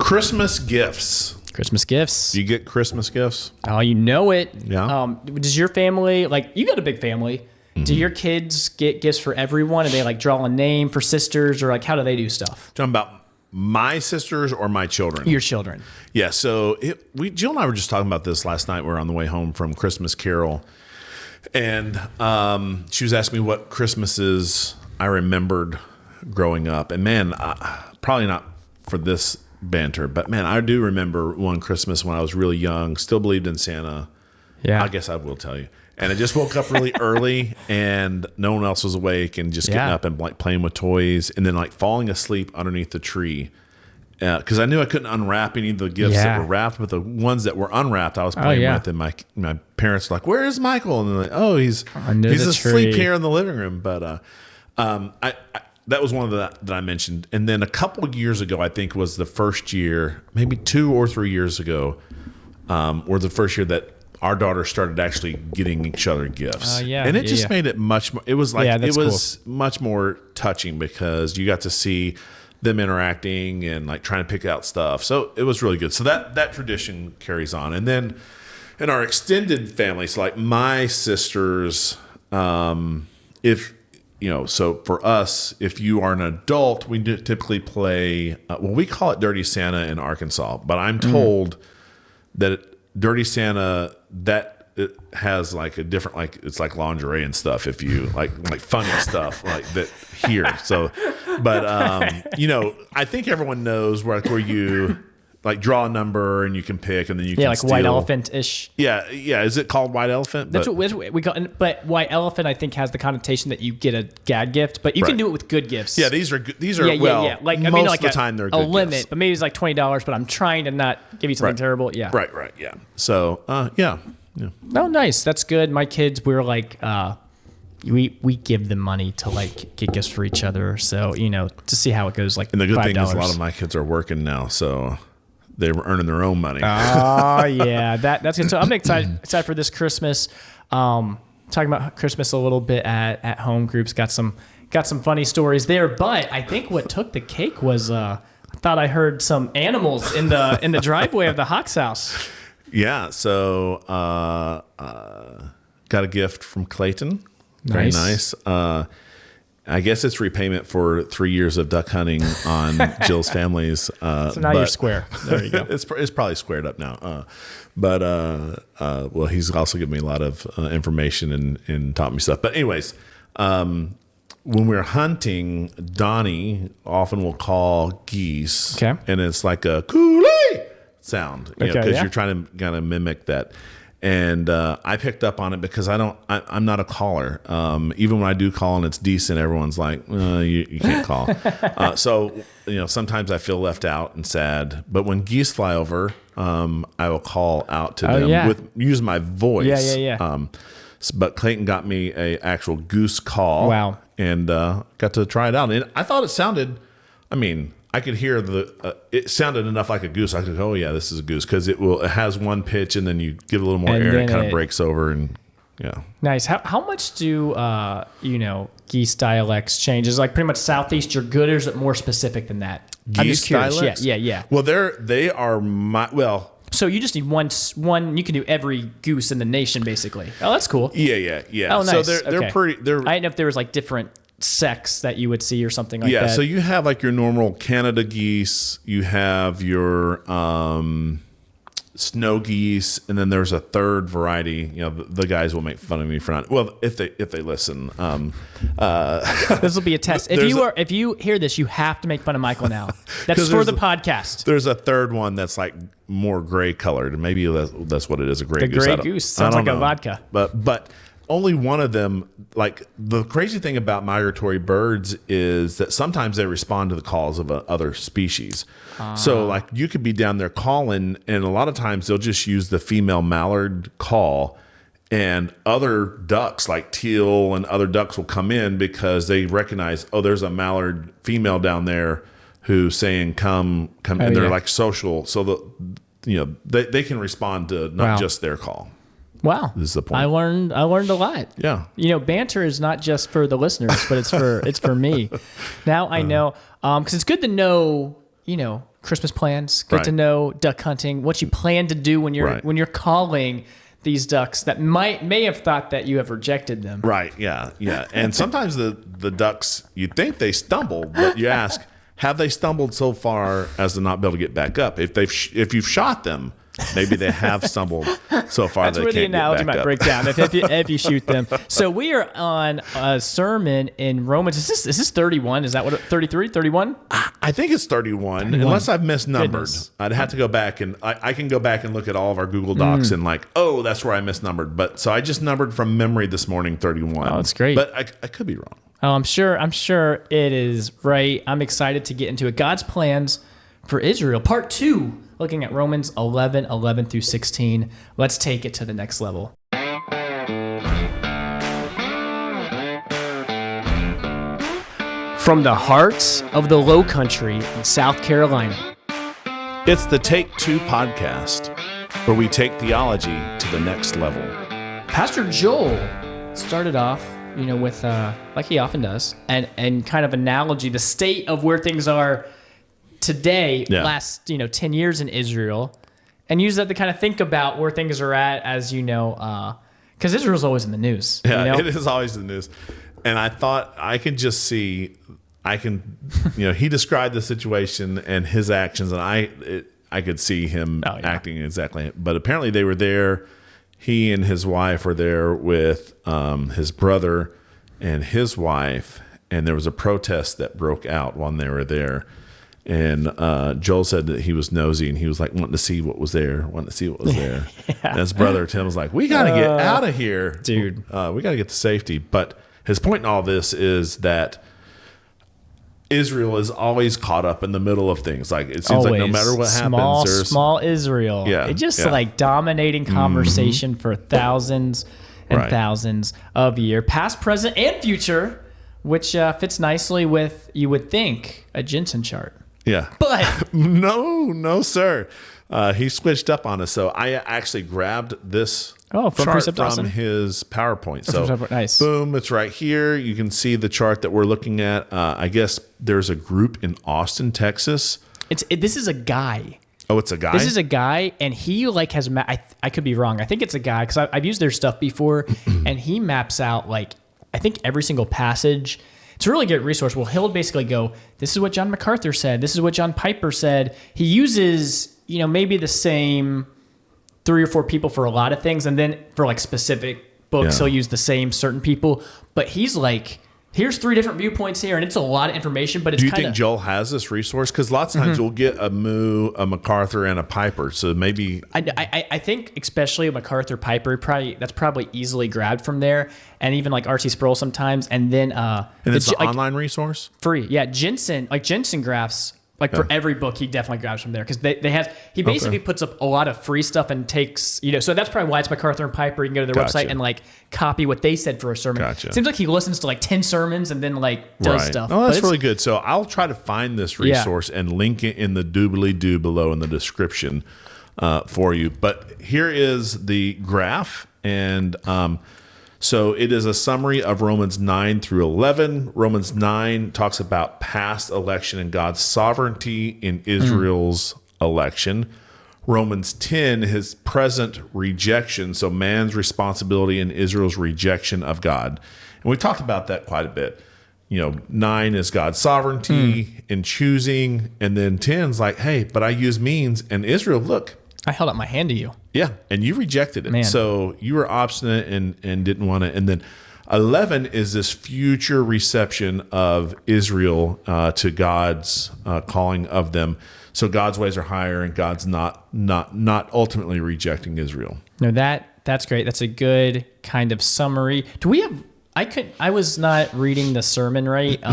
Christmas gifts. Christmas gifts. Do you get Christmas gifts? Oh, you know it. Yeah. Does your family, like, you got a big family. Mm-hmm. Do your kids get gifts for everyone? And they like draw a name for sisters, or like how do they do stuff? Talking about my sisters or my children? Your children. Yeah. So Jill and I were just talking about this last night. We were on the way home from Christmas Carol, and she was asking me what Christmases I remembered growing up. And man, probably not for this banter, but man, I do remember one Christmas when I was really young, still believed in Santa. Yeah. I guess I will tell you. And I just woke up really early and no one else was awake, and just getting up and like playing with toys, and then like falling asleep underneath the tree. Because I knew I couldn't unwrap any of the gifts that were wrapped, but the ones that were unwrapped, I was playing with. And my parents were like, "Where is Michael?" And they're like, "Oh, he's asleep here in the living room." But that was one of the that I mentioned. And then a couple of years ago, I think was the first year, maybe 2 or 3 years ago, or the first year that our daughter started actually getting each other gifts. And it just made it much more, it was like, it was much more touching because you got to see them interacting and like trying to pick out stuff. So it was really good. So that tradition carries on. And then in our extended family, so like my sisters, so for us, if you are an adult, we typically play, we call it Dirty Santa in Arkansas, but I'm told that Dirty Santa, that it has like a different, like it's like lingerie and stuff. If you like funny stuff like that here. So, but I think everyone knows where you like draw a number and you can pick, and then you can like steal. White Elephant ish. Yeah. Is it called White Elephant? That's what we call. But White Elephant, I think, has the connotation that you get a gag gift, but you can do it with good gifts. Yeah, these are like most of the time they're good a limit, gifts. But maybe it's like $20. But I'm trying to not give you something terrible. Yeah. Right. Yeah. So yeah. Oh, nice. That's good. My kids, we're like. We give them money to like get gifts for each other, so to see how it goes. Like, and the good $5. thing is a lot of my kids are working now, so they were earning their own money. Oh yeah, that's good. So I'm excited for this Christmas. Talking about Christmas a little bit at home groups. Got some funny stories there, but I think what took the cake was I thought I heard some animals in the driveway of the Hawks house. Yeah. So got a gift from Clayton. Very nice. I guess it's repayment for 3 years of duck hunting on Jill's family's. So now you're square. There you go. It's probably squared up now. Well, he's also given me a lot of information and taught me stuff. But anyways, when we're hunting, Donnie often will call geese. Okay. And it's like a coolie sound, because you're trying to kind of mimic that. And I picked up on it because I'm not a caller. Even when I do call and it's decent, everyone's like, you can't call. So sometimes I feel left out and sad. But when geese fly over, I will call out to them use my voice. Yeah. But Clayton got me a actual goose call. Wow. And got to try it out. And I thought it sounded, I could hear it sounded enough like a goose. I could go, oh yeah, this is a goose, because it has one pitch, and then you give it a little more air, and it kind of breaks over, and Nice. How much do geese dialects change? Is it like pretty much Southeast you're good, or is it more specific than that? Geese dialects? Yeah. Well, they are So you just need one. You can do every goose in the nation, basically. Oh, that's cool. Yeah. Oh, nice. So they're pretty. I didn't know if there was like different sects that you would see or something like that. Yeah, so you have like your normal Canada geese, you have your snow geese, and then there's a third variety. The guys will make fun of me for not. Well, if they listen, this will be a test. If you hear this, you have to make fun of Michael now. That's for the podcast. There's a third one that's like more gray colored. Maybe that's what it is. A gray goose. The gray goose sounds like a vodka. But only one of them, like the crazy thing about migratory birds is that sometimes they respond to the calls of other species. So like you could be down there calling, and a lot of times they'll just use the female mallard call, and other ducks like teal and other ducks will come in because they recognize, there's a mallard female down there who's saying come, and they're like social. So they can respond to not just their call. Wow. This is the point. I learned a lot. Yeah. Banter is not just for the listeners, but it's for me. Now I know, because it's good to know, Christmas plans. Good to Right. know duck hunting. What you plan to do when you're Right. calling these ducks that may have thought that you have rejected them. Right. Yeah. Yeah. And sometimes the ducks, you think they stumble, but you ask, have they stumbled so far as to not be able to get back up? If you've shot them, maybe they have stumbled so far That's they where the can't get analogy back might up. break down if you shoot them. So we are on a sermon in Romans. Is this 31? Is that what 33? 31? I think it's 31, unless I've misnumbered. Goodness. I'd have to go back and I can go back and look at all of our Google Docs and that's where I misnumbered. But so I just numbered from memory this morning 31. Oh, that's great. But I could be wrong. Oh, I'm sure it is right. I'm excited to get into it. God's plans for Israel, part 2, looking at Romans 11 through 16. Let's take it to the next level. From the heart of the Low Country in South Carolina, It's the Take 2 podcast, where we take theology to the next level. Pastor Joel started off, with like he often does, and kind of analogy the state of where things are today, Yeah. last 10 years in Israel, and use that to kind of think about where things are at, as because Israel's always in the news. Yeah, it is always the news. And I thought I could just see, he described the situation and his actions, and I could see him acting exactly. But apparently they were there. He and his wife were there with his brother and his wife, and there was a protest that broke out while they were there. And Joel said that he was nosy, and he was like wanting to see what was there, And his brother Tim was like, "We got to get out of here, dude. We got to get to safety." But his point in all this is that Israel is always caught up in the middle of things. Like it seems like no matter what happens, there's small Israel. Yeah, It just yeah. like dominating conversation for thousands and Right. thousands of years, past, present, and future, which fits nicely with, you would think, a Jensen chart. yeah. But No, sir. He switched up on us. So I actually grabbed this from chart Precept from Dawson? his PowerPoint. So Nice. boom, it's right here. You can see the chart that we're looking at. I guess there's a group in Austin, Texas. This is a guy. Oh, it's a guy? This is a guy, and he has I could be wrong. I think it's a guy because I've used their stuff before, and he maps out I think every single passage. It's a really good resource. Well, he'll basically go, this is what John MacArthur said. This is what John Piper said. He uses, maybe the same 3 or 4 people for a lot of things, and then for specific books, he'll use the same certain people. But he's like, here's 3 different viewpoints here, and it's a lot of information. But it's Do you think Joel has this resource? Because lots of times we'll get a MacArthur, and a Piper. So maybe I think especially MacArthur, Piper, that's probably easily grabbed from there, and even like R.C. Sproul sometimes, and then and it's an online resource. free. Yeah, Jensen graphs. For every book, he definitely grabs from there because he basically puts up a lot of free stuff and takes, so that's probably why it's MacArthur and Piper. You can go to their website and copy what they said for a sermon. Gotcha. Seems like he listens to 10 sermons and then does stuff. Oh, that's really good. So I'll try to find this resource and link it in the doobly-doo below in the description for you. But here is the graph, and so it is a summary of Romans 9 through 11. Romans 9 talks about past election and God's sovereignty in Israel's election. Romans 10, his present rejection, so man's responsibility in Israel's rejection of God. And we talked about that quite a bit. 9 is God's sovereignty in choosing, and then 10 is like, hey, but I use means, and Israel, look. I held up my hand to you. Yeah, and you rejected it. Man. So you were obstinate and didn't want it. And then 11 is this future reception of Israel to God's calling of them. So God's ways are higher, and God's not ultimately rejecting Israel. No, that's great. That's a good kind of summary. Do we have? I was not reading the sermon right.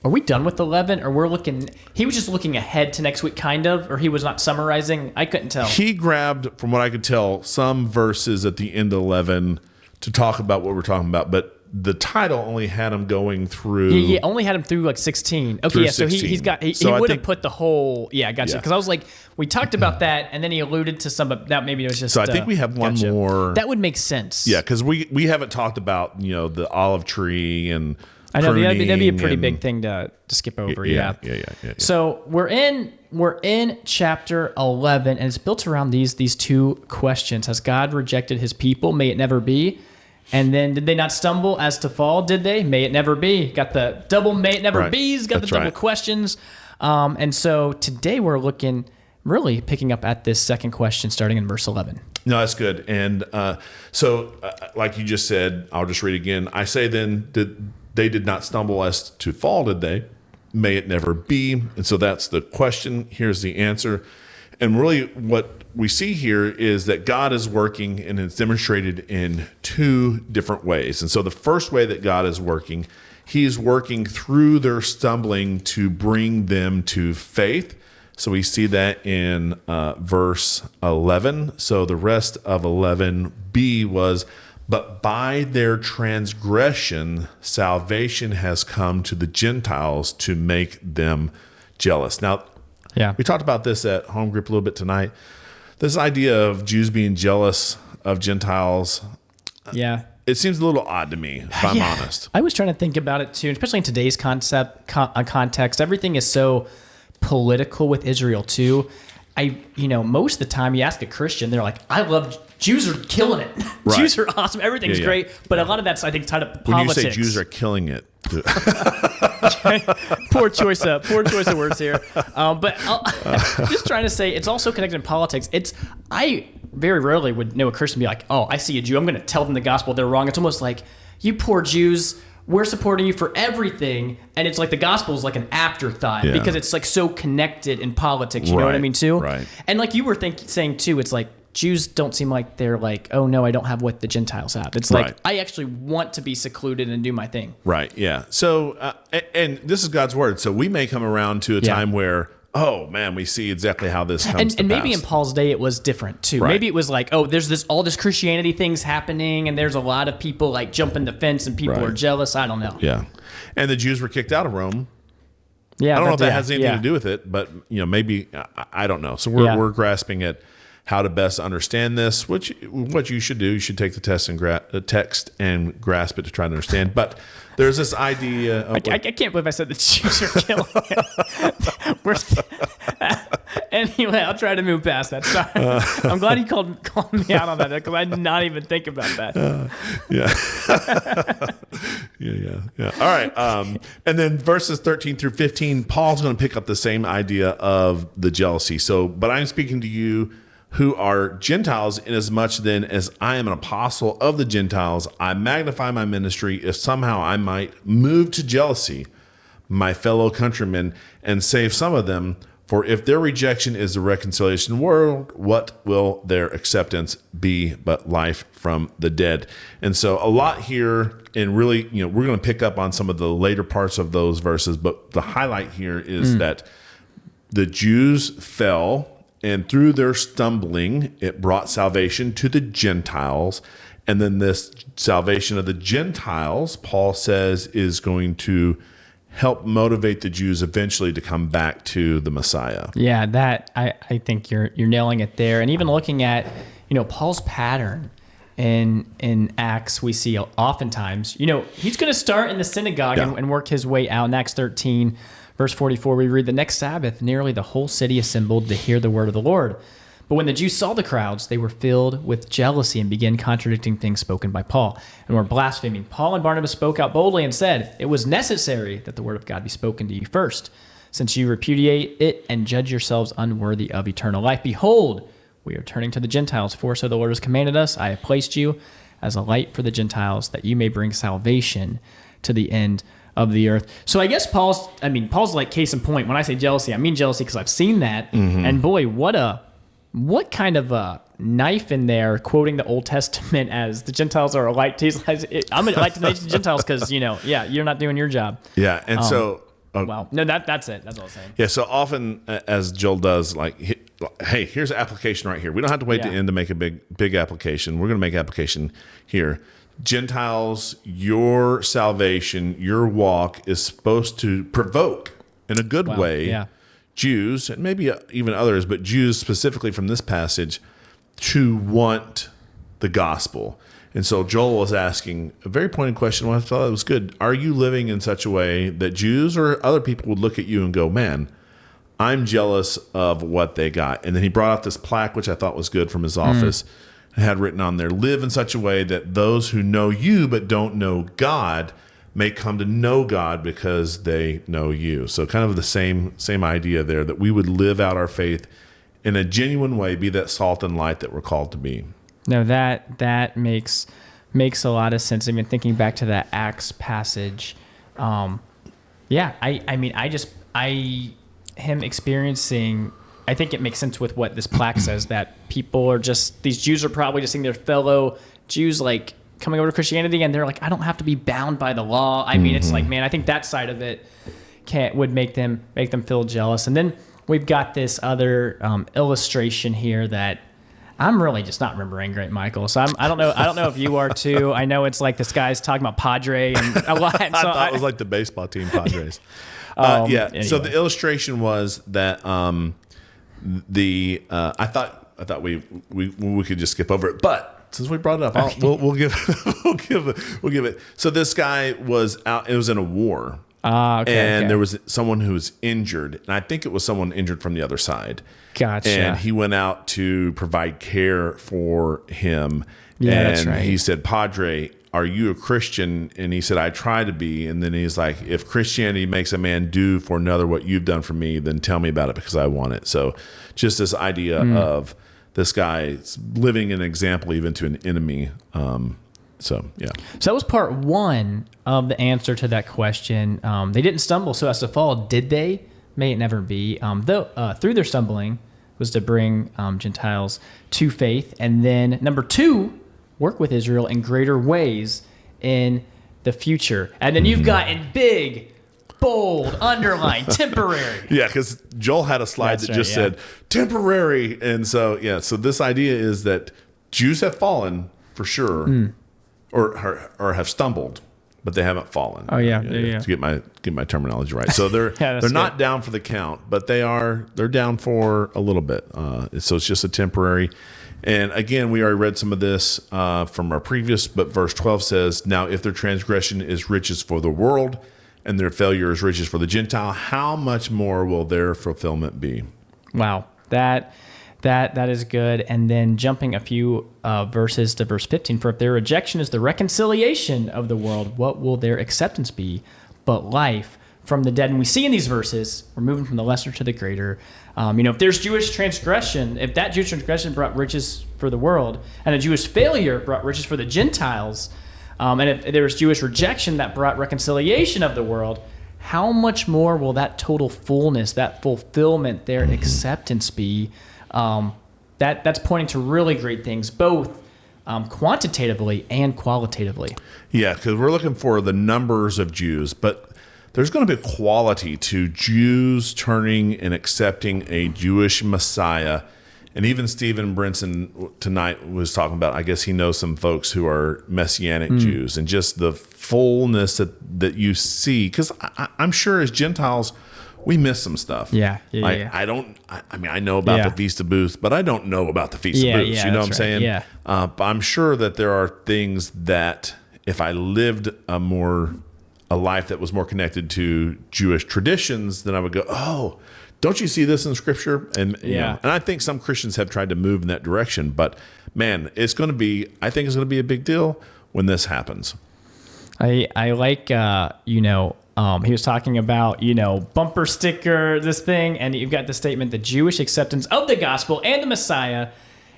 Are we done with 11, or we're looking? He was just looking ahead to next week, kind of, or he was not summarizing. I couldn't tell. He grabbed, from what I could tell, some verses at the end of 11 to talk about what we're talking about, but the title only had him going through. Yeah, only had him through 16. Okay, yeah, so 16. he's got. He would have put the whole. Yeah, I gotcha. Because I was like, we talked about that, and then he alluded to some of that. Maybe it was just. So I think we have one more. That would make sense. Yeah, because we haven't talked about the olive tree and I know that'd be a pruning pretty and- big thing to skip over. Yeah. So we're in chapter 11, and it's built around these two questions: Has God rejected His people? May it never be. And then, did they not stumble as to fall? Did they? May it never be. Got the double may it never Right. be's. Got That's the double right. questions. And so today we're really picking up at this second question, starting in verse 11. No, that's good. And so, like you just said, I'll just read again. I say then, they did not stumble as to fall, did they? May it never be. And so that's the question. Here's the answer. And really what we see here is that God is working, and it's demonstrated in two different ways. And so the first way that God is working, He's working through their stumbling to bring them to faith. So we see that in verse 11. So the rest of 11b was, but by their transgression, salvation has come to the Gentiles to make them jealous. Now, Yeah. we talked about this at home group a little bit tonight. This idea of Jews being jealous of Gentiles, Yeah. it seems a little odd to me, if I'm honest. I was trying to think about it too, especially in today's context. Everything is so political with Israel too. Most of the time you ask a Christian, they're like, I love Jews are killing it. Right. Jews are awesome. Everything's Yeah. great. But a lot of that's, I think, tied up to When politics. you say Jews are killing it, poor choice of words here. But just trying to say, it's also connected in politics. I very rarely would know a Christian be like, oh, I see a Jew, I'm going to tell them the gospel. They're wrong. It's almost like, you poor Jews, we're supporting you for everything. And it's like the gospel is like an afterthought Yeah. because it's like so connected in politics. You know what I Right, mean, too? right. And like you were saying, too, it's like, Jews don't seem like they're like, oh no, I don't have what the Gentiles have. It's like, Right. I actually want to be secluded and do my thing. right, yeah. So, and this is God's word. So we may come around to a Yeah. time where, oh man, we see exactly how this comes to And maybe pass. in Paul's day it was different too. Right. Maybe it was like, oh, there's all this Christianity things happening, and there's a lot of people like jumping the fence, and people Right. are jealous. I don't know. Yeah. And the Jews were kicked out of Rome. Yeah, I don't know if that has anything yeah. to do with it, but maybe I don't know. So we're grasping at how to best understand this. What you should do, you should take the test and text and grasp it to try to understand. But there's this idea. Of, I can't believe I said the Jews are killing it. Anyway, I'll try to move past that. Sorry. I'm glad he called me out on that because I did not even think about that. yeah. All right. And then verses 13 through 15, Paul's going to pick up the same idea of the jealousy. So, but I'm speaking to you who are Gentiles, inasmuch then as I am an apostle of the Gentiles, I magnify my ministry if somehow I might move to jealousy my fellow countrymen and save some of them. For if their rejection is the reconciliation world, what will their acceptance be but life from the dead? And so a lot here, and really, we're going to pick up on some of the later parts of those verses, but the highlight here is that the Jews fell, and through their stumbling, it brought salvation to the Gentiles. And then this salvation of the Gentiles, Paul says, is going to help motivate the Jews eventually to come back to the Messiah. Yeah, that I think you're nailing it there. And even looking at Paul's pattern in Acts, we see oftentimes he's going to start in the synagogue and work his way out. In Acts 13, verse 44, we read, the next Sabbath, nearly the whole city assembled to hear the word of the Lord. But when the Jews saw the crowds, they were filled with jealousy and began contradicting things spoken by Paul and were blaspheming. Paul and Barnabas spoke out boldly and said, it was necessary that the word of God be spoken to you first, since you repudiate it and judge yourselves unworthy of eternal life. Behold, we are turning to the Gentiles, for so the Lord has commanded us. I have placed you as a light for the Gentiles, that you may bring salvation to the end of the earth. So I guess Paul's like case in point. When I say jealousy, I mean jealousy because I've seen that. Mm-hmm. And boy, what kind of a knife in there, quoting the Old Testament as the Gentiles are a light to I'm a light to the nations of Gentiles because, you're not doing your job. Yeah, and Wow. No, that's it. That's all I'm saying. Yeah, so often, as Joel does, like, hey, here's an application right here. We don't have to wait to end to make a big application. We're going to make application here. Gentiles, your salvation, your walk is supposed to provoke in a good way Jews, and maybe even others, but Jews specifically from this passage, to want the gospel. And so Joel was asking a very pointed question. Well, I thought it was good. Are you living in such a way that Jews or other people would look at you and go, man, I'm jealous of what they got? And then he brought out this plaque, which I thought was good from his office. It had written on there, live in such a way that those who know you but don't know God may come to know God because they know you. So kind of the same idea there, that we would live out our faith in a genuine way, be that salt and light that we're called to be. No, that makes a lot of sense. I mean, thinking back to that Acts passage, him experiencing, I think it makes sense with what this plaque says, that people are just, these Jews are probably just seeing their fellow Jews like coming over to Christianity, and they're like, I don't have to be bound by the law. I mean, it's like, man, I think that side of it would make them feel jealous. And then we've got this other illustration here that I'm really just not remembering great, Michael. So I don't know if you are too. I know it's like this guy's talking about Padre and a lot. So I thought it was like the baseball team Padres. Anyway. So the illustration was that I thought we could just skip over it, but since we brought it up, we'll give it. So this guy was out. It was in a war. There was someone who was injured, and I think it was someone injured from the other side. Gotcha. And he went out to provide care for him. Yeah, and that's right. He said, Padre, are you a Christian? And he said, I try to be. And then he's like, if Christianity makes a man do for another what you've done for me, then tell me about it because I want it. So just this idea of this guy living an example even to an enemy. So that was part one of the answer to that question. They didn't stumble so as to fall, did they? May it never be. Though through their stumbling was to bring Gentiles to faith. And then number two, work with Israel in greater ways in the future. And then you've got in big, bold, underlined, temporary. Yeah, because Joel had a slide that said temporary. And so, so this idea is that Jews have fallen for sure. Or have stumbled, but they haven't fallen. Oh yeah. To get my terminology right. So they're they're not down for the count, but they're down for a little bit. So it's just a temporary. And again, we already read some of this from our previous, but verse 12 says, "Now if their transgression is riches for the world, and their failure is riches for the Gentile, how much more will their fulfillment be?" Wow, that is good. And then jumping a few verses to verse 15, for if their rejection is the reconciliation of the world, what will their acceptance be but life from the dead? And we see in these verses, we're moving from the lesser to the greater. If there's Jewish transgression, if that Jewish transgression brought riches for the world, and a Jewish failure brought riches for the Gentiles, and if there was Jewish rejection that brought reconciliation of the world, how much more will that total fullness, that fulfillment, their acceptance be? That's pointing to really great things, both quantitatively and qualitatively. Yeah, because we're looking for the numbers of Jews, but there's going to be a quality to Jews turning and accepting a Jewish Messiah. And even Stephen Brinson tonight was talking about, I guess he knows some folks who are Messianic Jews, and just the fullness that you see. Because I'm sure as Gentiles, we miss some stuff. Yeah. I know about the Feast of Booths, but I don't know about the Feast of Booths. You know what I'm saying? Yeah. But I'm sure that there are things that if I lived a life that was more connected to Jewish traditions, then I would go, oh, don't you see this in Scripture? And and I think some Christians have tried to move in that direction. But man, I think it's going to be a big deal when this happens. I like he was talking about bumper sticker, this thing, and you've got the statement: the Jewish acceptance of the gospel and the Messiah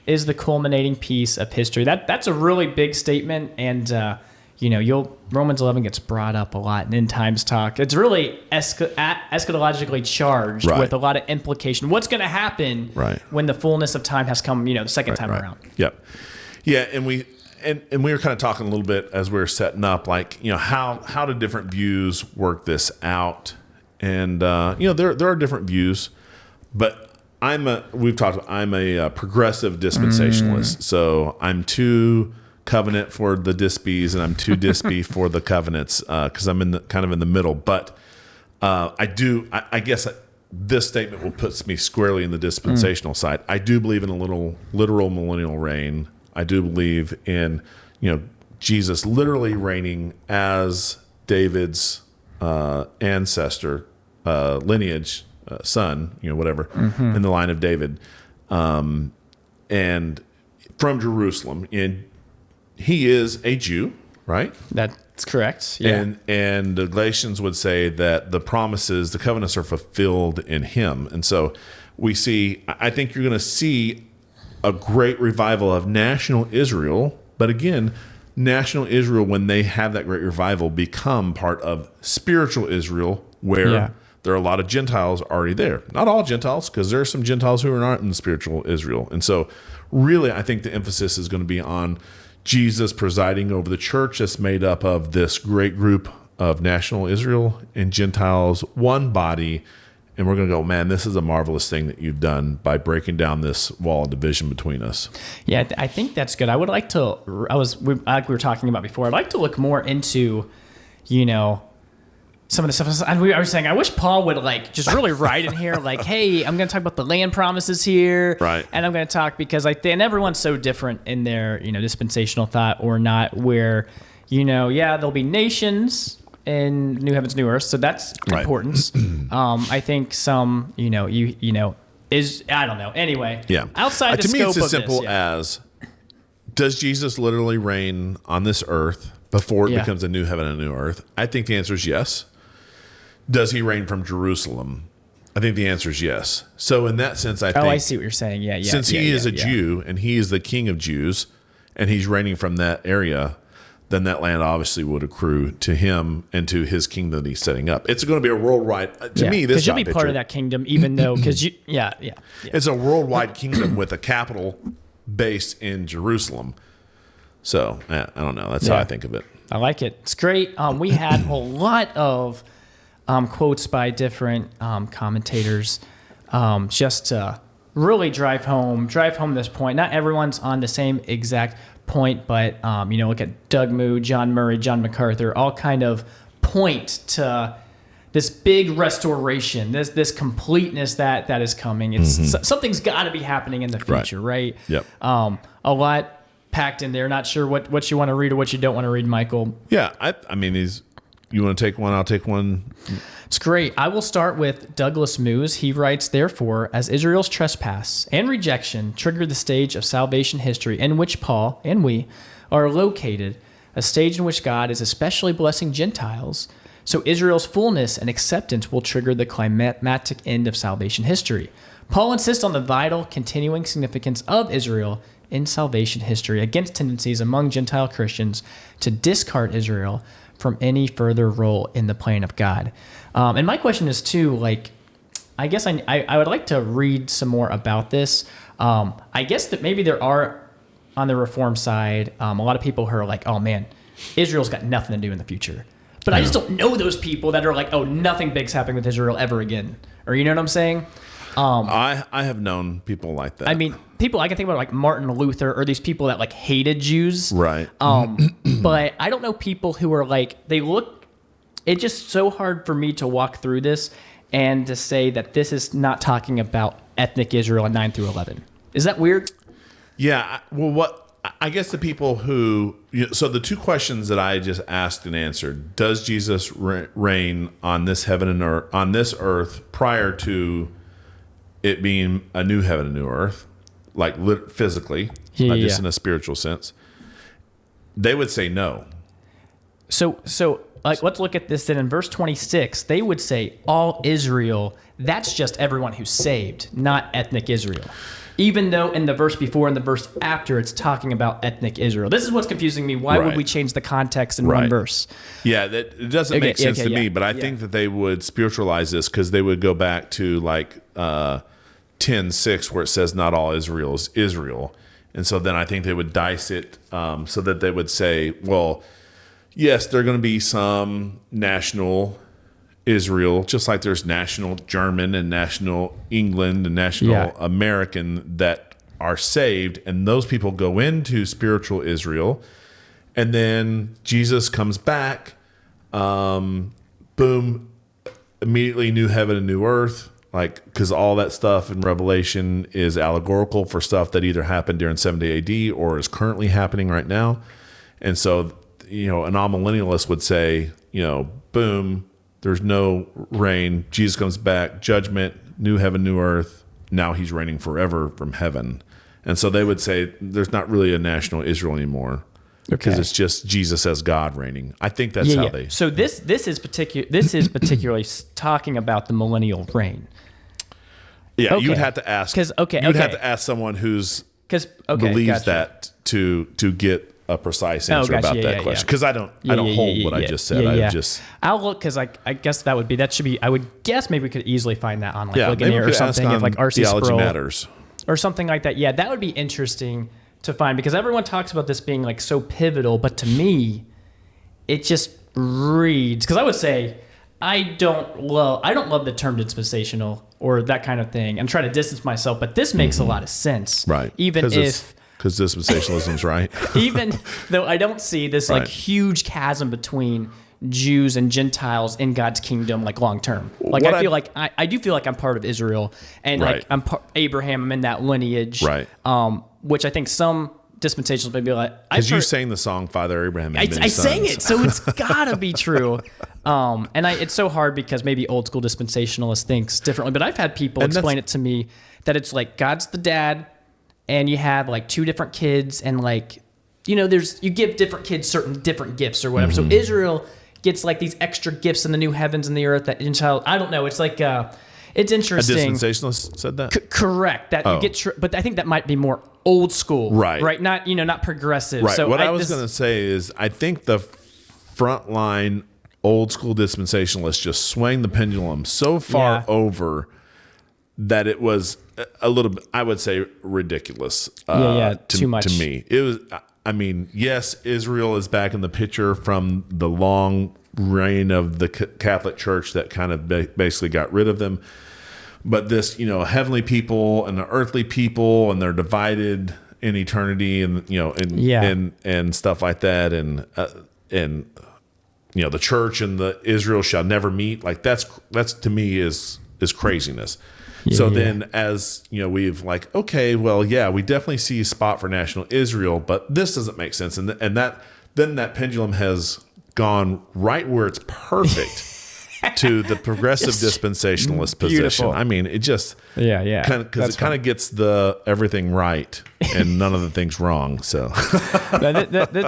is the culminating piece of history. That's a really big statement, and Romans 11 gets brought up a lot in end times talk. It's really eschatologically charged with a lot of implication. What's going to happen when the fullness of time has come? The second time around. Yep. Yeah, and we were kind of talking a little bit as we were setting up, like how do different views work this out? And there are different views, but I'm a progressive dispensationalist, so I'm too covenant for the dispies, and I'm too dispy for the covenants because I'm in the middle. But I guess this statement will put me squarely in the dispensational side. I do believe in a literal millennial reign. I do believe in Jesus literally reigning as David's ancestor, lineage, son, whatever, in the line of David, and from Jerusalem. And he is a Jew, right? That's correct. Yeah. And the Galatians would say that the promises, the covenants are fulfilled in him. And so I think you're going to see a great revival of national Israel. But again, national Israel, when they have that great revival, become part of spiritual Israel, where there are a lot of Gentiles already there. Not all Gentiles, because there are some Gentiles who are not in spiritual Israel. And so really, I think the emphasis is going to be on Jesus presiding over the church that's made up of this great group of national Israel and Gentiles, one body. And we're going to go, man, this is a marvelous thing that you've done by breaking down this wall of division between us. Yeah, I think that's good. I would like to, like we were talking about before, I'd like to look more into, some of the stuff. I was saying, I wish Paul would just really write in here, hey, I'm going to talk about the land promises here. Right. And I'm going to talk because and everyone's so different in their, dispensational thought or not, where, there'll be nations in New Heavens, New Earth. So that's important. I think some, is, I don't know. Anyway. Yeah. Outside the to me, scope it's as of simple this, as, does Jesus literally reign on this earth before it becomes a new heaven and a new earth? I think the answer is yes. Does he reign from Jerusalem? I think the answer is yes. So in that sense, I think... Oh, I see what you're saying. Yeah, yeah. Since he is a Jew and he is the king of Jews and he's reigning from that area, then that land obviously would accrue to him and to his kingdom that he's setting up. It's going to be a worldwide... To me, this because you'll be part of that kingdom, even though... Because it's a worldwide kingdom with a capital based in Jerusalem. So, I don't know. That's how I think of it. I like it. It's great. We had a lot of... quotes by different commentators just to really drive home this point. Not everyone's on the same exact point, but look at Doug Moo, John Murray, John MacArthur, all kind of point to this big restoration, this completeness that is coming. It's something's got to be happening in the future, right? Yep. A lot packed in there. Not sure what you want to read or what you don't want to read, Michael. Yeah, I mean, you want to take one? I'll take one. It's great. I will start with Douglas Moose. He writes, therefore, as Israel's trespass and rejection triggered the stage of salvation history in which Paul and we are located, a stage in which God is especially blessing Gentiles, so Israel's fullness and acceptance will trigger the climatic end of salvation history. Paul insists on the vital, continuing significance of Israel in salvation history against tendencies among Gentile Christians to discard Israel from any further role in the plan of God. And my question is too, I guess I would like to read some more about this. I guess that maybe there are, on the Reform side, a lot of people who are like, oh man, Israel's got nothing to do in the future. But I just don't know those people that are like, oh, nothing big's happening with Israel ever again. Or you know what I'm saying? I have known people like that. I mean, people, I can think about like Martin Luther or these people that hated Jews. Right. But I don't know people who are it's just so hard for me to walk through this and to say that this is not talking about ethnic Israel in 9 through 11. Is that weird? Yeah. Well, I guess the people who, so the two questions that I just asked and answered: does Jesus reign on this heaven and earth, on this earth, prior to it being a new heaven and new earth, physically, not just in a spiritual sense? They would say no. So let's look at this then. In verse 26, they would say all Israel. That's just everyone who's saved, not ethnic Israel. Even though in the verse before and the verse after, it's talking about ethnic Israel. This is what's confusing me. Why would we change the context in one verse? Yeah, it doesn't make sense to me, but I think that they would spiritualize this because they would go back to 10:6 where it says not all Israel is Israel. And so then I think they would dice it so that they would say, well, yes, there are going to be some national Israel, just like there's national German and national England and national American that are saved, and those people go into spiritual Israel, and then Jesus comes back, boom, immediately new heaven and new earth, because all that stuff in Revelation is allegorical for stuff that either happened during 70 AD or is currently happening right now. And so, an amillennialist would say, boom, there's no reign. Jesus comes back, judgment, new heaven, new earth. Now he's reigning forever from heaven. And so they would say there's not really a national Israel anymore because it's just Jesus as God reigning. I think that's how they. So this is particularly talking about the millennial reign. Yeah, you'd have to ask. Have to ask someone who's believes that to get a precise answer about that question, because I don't hold what I just said. I'll look, because I guess that should be. I would guess maybe we could easily find that on Ligonier or something, if like RC Theology Sproul Matters or something like that. Yeah, that would be interesting to find, because everyone talks about this being like so pivotal, but to me, it just reads, because I would say I don't love the term dispensational or that kind of thing, and try to distance myself, but this makes a lot of sense, right? Even if. Because dispensationalism's right. Even though I don't see this like huge chasm between Jews and Gentiles in God's kingdom, like long term. Like I do feel like I'm part of Israel, and like I'm Abraham. I'm in that lineage, right? Which I think some dispensationalists may be like, because you sang the song Father Abraham. I sang it, so it's gotta be true. It's so hard because maybe old school dispensationalist thinks differently, but I've had people explain it to me that it's like God's the dad, and you have like two different kids, and like, you give different kids certain different gifts or whatever. So Israel gets like these extra gifts in the new heavens and the earth that Gentile, I don't know. It's like, it's interesting. A dispensationalist said that? Correct. That you get, but I think that might be more old school. Right. Not, not progressive. Right. So what I was going to say is, I think the frontline old school dispensationalists just swang the pendulum so far over that it was a little bit, I would say, ridiculous. Too much. To me. It was, yes, Israel is back in the picture from the long reign of the Catholic Church that kind of basically got rid of them. But this, heavenly people and the earthly people, and they're divided in eternity, and, and stuff like that. And the church and the Israel shall never meet. Like that's to me is craziness. Then as we've like, okay, well, we definitely see a spot for national Israel, but this doesn't make sense. And that pendulum has gone right where it's perfect to the progressive dispensationalist position. I mean, it just because it kind of gets the everything right and none of the things wrong. So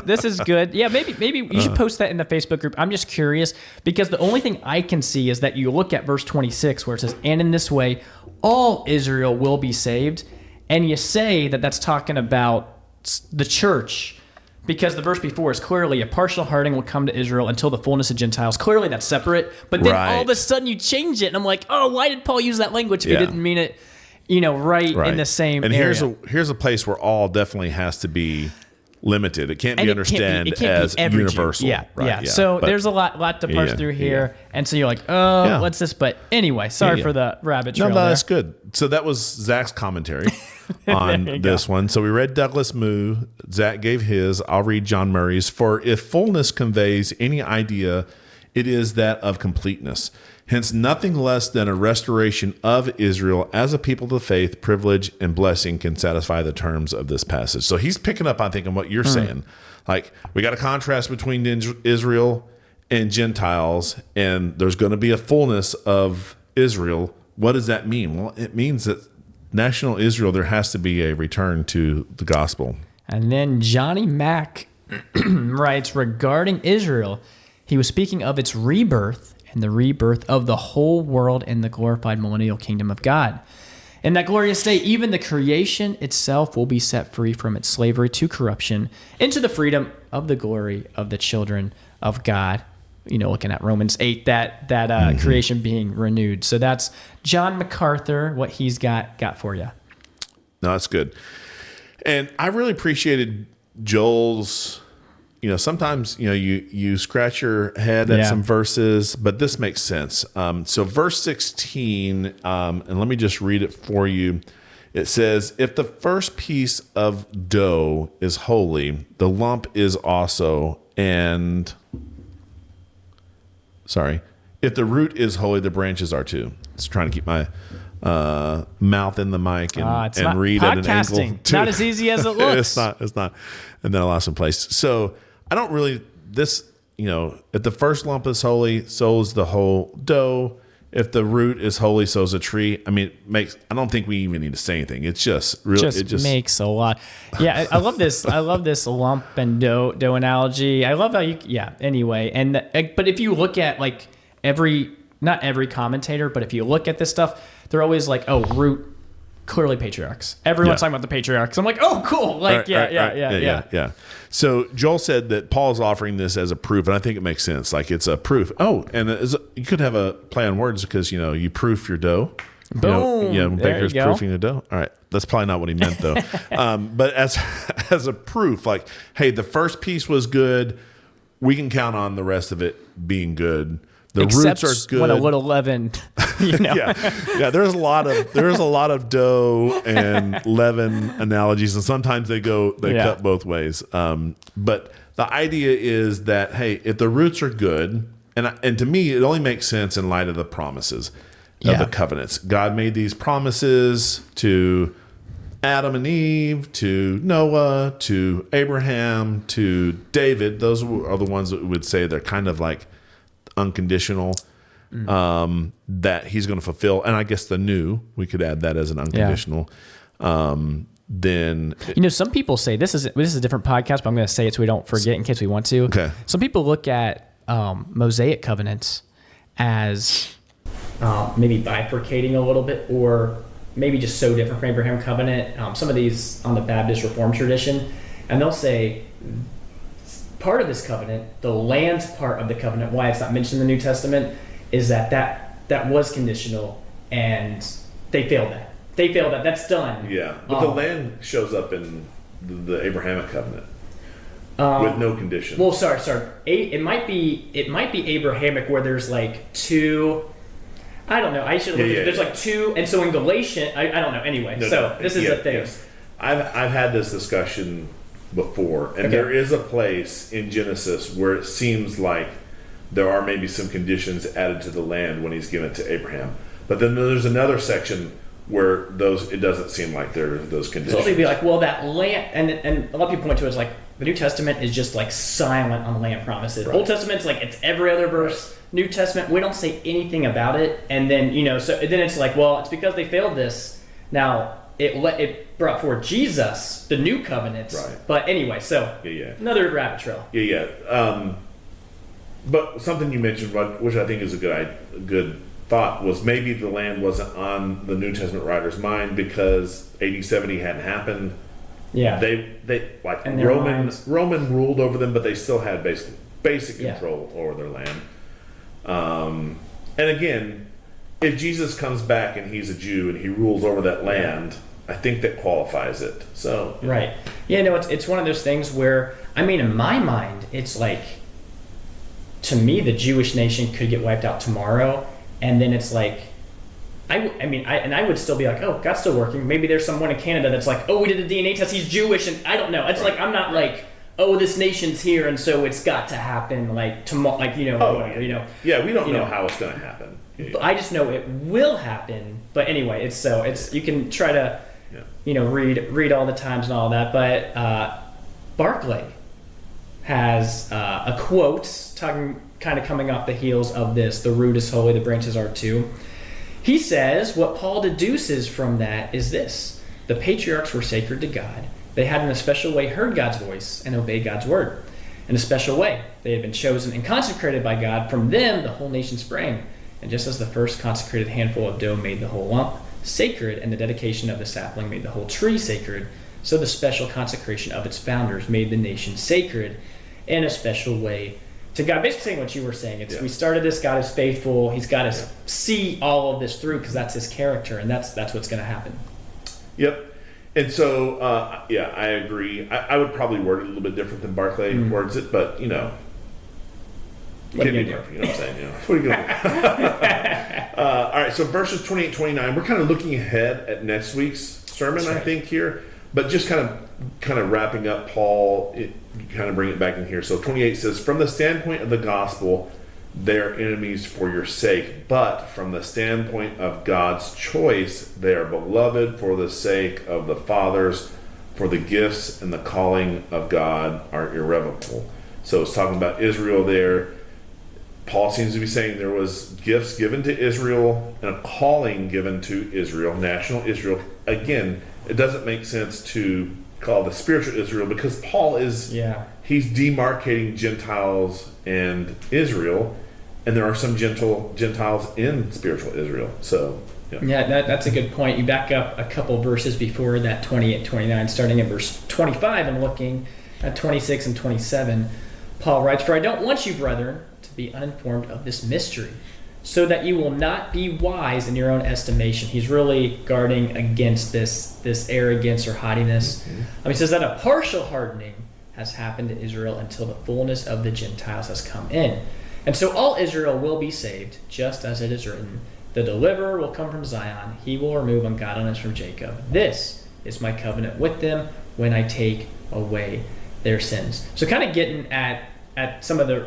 this is good. Yeah, maybe you should post that in the Facebook group. I'm just curious, because the only thing I can see is that you look at verse 26 where it says, "And in this way, all Israel will be saved," and you say that that's talking about the church. Because the verse before is clearly a partial hardening will come to Israel until the fullness of Gentiles. Clearly that's separate. But then all of a sudden you change it. And I'm like, oh, why did Paul use that language if he didn't mean it, right in the same area? And here's a place where all definitely has to be limited. It can't be understood as universal. So there's a lot to parse through here. And so you're like, oh, what's this? But anyway, sorry for the rabbit trail. No, that's good. So that was Zach's commentary on this one. So we read Douglas Moo. Zach gave his. I'll read John Murray's. "For if fullness conveys any idea, it is that of completeness. Hence, nothing less than a restoration of Israel as a people of faith, privilege, and blessing can satisfy the terms of this passage." So he's picking up, I think, on what you're saying. Like, we got a contrast between Israel and Gentiles, and there's going to be a fullness of Israel. What does that mean? Well, it means that national Israel, there has to be a return to the gospel. And then Johnny Mack writes, regarding Israel, he was speaking of its rebirth and the rebirth of the whole world in the glorified millennial kingdom of God. In that glorious day, even the creation itself will be set free from its slavery to corruption into the freedom of the glory of the children of God. Looking at Romans 8, that creation being renewed. So that's John MacArthur, what he's got for you. No, that's good. And I really appreciated Joel's, sometimes, you scratch your head at some verses, but this makes sense. So verse 16, and let me just read it for you. It says, "If the first piece of dough is holy, the lump is also, if the root is holy, the branches are too." It's trying to keep my mouth in the mic and read at an angle. Not as easy as it looks. It's not. And then I lost some place. So I don't really if the first lump is holy, so is the whole dough. If the root is holy, so is a tree. I mean, I don't think we even need to say anything. It's just really, it just makes a lot. Yeah, I love this. I love this lump and dough analogy. I love how anyway. But if you look at like not every commentator, but if you look at this stuff, they're always like, oh, root, clearly patriarchs. Everyone's talking about the patriarchs. I'm like, oh, cool. Like, yeah. So Joel said that Paul's offering this as a proof, and I think it makes sense. Like, it's a proof. Oh, and you could have a play on words because, you proof your dough. Boom. Baker's proofing the dough. All right. That's probably not what he meant, though. But as a proof, like, hey, the first piece was good. We can count on the rest of it being good. The Except roots are good. When a little leaven, yeah. There's a lot of dough and leaven analogies, and sometimes they cut both ways. But the idea is that, hey, if the roots are good, and to me, it only makes sense in light of the promises of the covenants. God made these promises to Adam and Eve, to Noah, to Abraham, to David. Those are the ones that we would say they're kind of like unconditional, that he's going to fulfill. And I guess we could add that as an unconditional. Then some people say this is a different podcast, but I'm going to say it so we don't forget in case we want to. Okay. Some people look at Mosaic covenants as maybe bifurcating a little bit, or maybe just so different from Abraham covenant. Some of these on the Baptist Reformed tradition, and they'll say part of this covenant, the land part of the covenant, why it's not mentioned in the New Testament, is that was conditional, and they failed that. That's done. Yeah, but the land shows up in the Abrahamic covenant with no conditions. Well, sorry. It might be Abrahamic where there's like two. I don't know. I should look at it. There's like two, and so in Galatians, I don't know. Anyway, this is the thing. Yes. I've had this discussion before, and there is a place in Genesis where it seems like there are maybe some conditions added to the land when he's given it to Abraham, but then there's another section where it doesn't seem like there are those conditions. So they'd be like, well, that land, and a lot of people point to it as like the New Testament is just like silent on land promises. Right. Old Testament's like it's every other verse. Right. New Testament, we don't say anything about it, and then so then it's like, well, it's because they failed this. Now it brought forth Jesus, the new covenant. Right. But anyway, another rabbit trail. But something you mentioned, which I think is a good thought, was maybe the land wasn't on the New Testament writer's mind because AD 70 hadn't happened. Yeah, they like Roman ruled over them, but they still had basic control over their land. And again, if Jesus comes back and he's a Jew and he rules over that land, I think that qualifies it. So right, it's one of those things where, I mean, in my mind, it's like, to me, the Jewish nation could get wiped out tomorrow, and then it's like, I would still be like, oh, God's still working. Maybe there's someone in Canada that's like, oh, we did a DNA test, he's Jewish, and I don't know. It's like, I'm not like, oh, this nation's here, and so it's got to happen, like tomorrow, like whatever, Yeah, we don't know how it's going to happen. But I just know it will happen. But anyway, it's you can try to, read all the times and all that. But Barclay has a quote kind of coming off the heels of this: "The root is holy, the branches are too." He says what Paul deduces from that is this: the patriarchs were sacred to God. They had in a special way heard God's voice and obeyed God's word. In a special way, they had been chosen and consecrated by God. From them, the whole nation sprang. And just as the first consecrated handful of dough made the whole lump sacred, and the dedication of the sapling made the whole tree sacred, so the special consecration of its founders made the nation sacred in a special way to God. Basically saying what you were saying. We started this, God is faithful. He's got to see all of this through because that's his character, and that's what's going to happen. Yep. And so, I agree. I would probably word it a little bit different than Barclay words it, but, you can't be perfect, you know what I'm saying? What are you going to do? All right, so verses 28, 29, we're kind of looking ahead at next week's sermon, I think, here. But just kind of wrapping up Paul, kind of bring it back in here. So 28 says, from the standpoint of the gospel, they are enemies for your sake, but from the standpoint of God's choice, they are beloved for the sake of the fathers, for the gifts and the calling of God are irrevocable. So it's talking about Israel there. Paul seems to be saying there was gifts given to Israel and a calling given to Israel, national Israel. Again, it doesn't make sense to call the spiritual Israel because Paul is, he's demarcating Gentiles and Israel, and there are some Gentiles in spiritual Israel. So, that's a good point. You back up a couple verses before that, 28, 29, starting at verse 25 and looking at 26 and 27. Paul writes, "For I don't want you, brethren, to be uninformed of this mystery, so that you will not be wise in your own estimation." He's really guarding against this arrogance or haughtiness. He says that a partial hardening has happened to Israel until the fullness of the Gentiles has come in. And so all Israel will be saved, just as it is written, "The deliverer will come from Zion. He will remove ungodliness from Jacob. This is my covenant with them when I take away their sins." So kind of getting at some of the,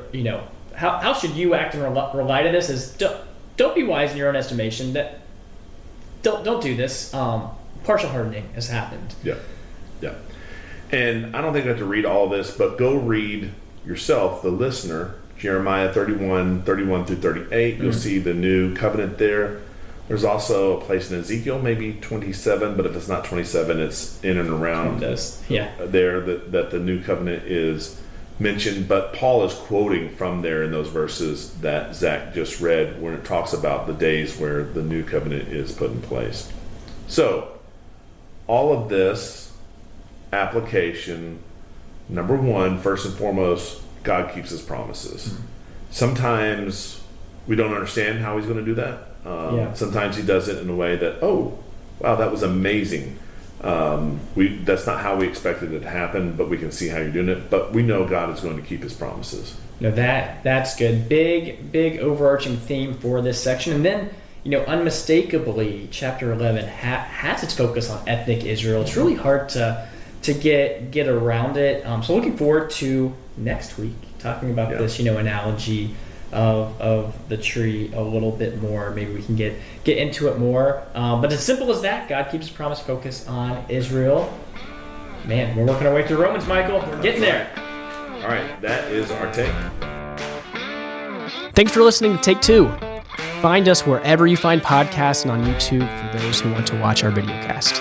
how should you act and rely to this is don't be wise in your own estimation. That don't do this. Partial hardening has happened. Yeah. And I don't think I have to read all this, but go read yourself, the listener, Jeremiah 31 through 38. You'll see the new covenant there. There's also a place in Ezekiel, maybe 27, but if it's not 27, it's in and around there that the new covenant is mentioned. But Paul is quoting from there in those verses that Zach just read when it talks about the days where the new covenant is put in place. So all of this application, number one, first and foremost, God keeps his promises. Sometimes we don't understand how he's going to do that. Sometimes he does it in a way that, oh, wow, that was amazing. That's not how we expected it to happen, but we can see how you're doing it. But we know God is going to keep his promises. No, that's good. Big overarching theme for this section. And then, unmistakably, chapter 11 has its focus on ethnic Israel. It's really hard to get around it. So looking forward to next week talking about this, analogy of the tree a little bit more. Maybe we can get into it more. But as simple as that, God keeps his promise focus on Israel. Man, we're working our way through Romans, Michael. We're getting there. All right, that is our take. Thanks for listening to Take Two. Find us wherever you find podcasts and on YouTube for those who want to watch our videocast.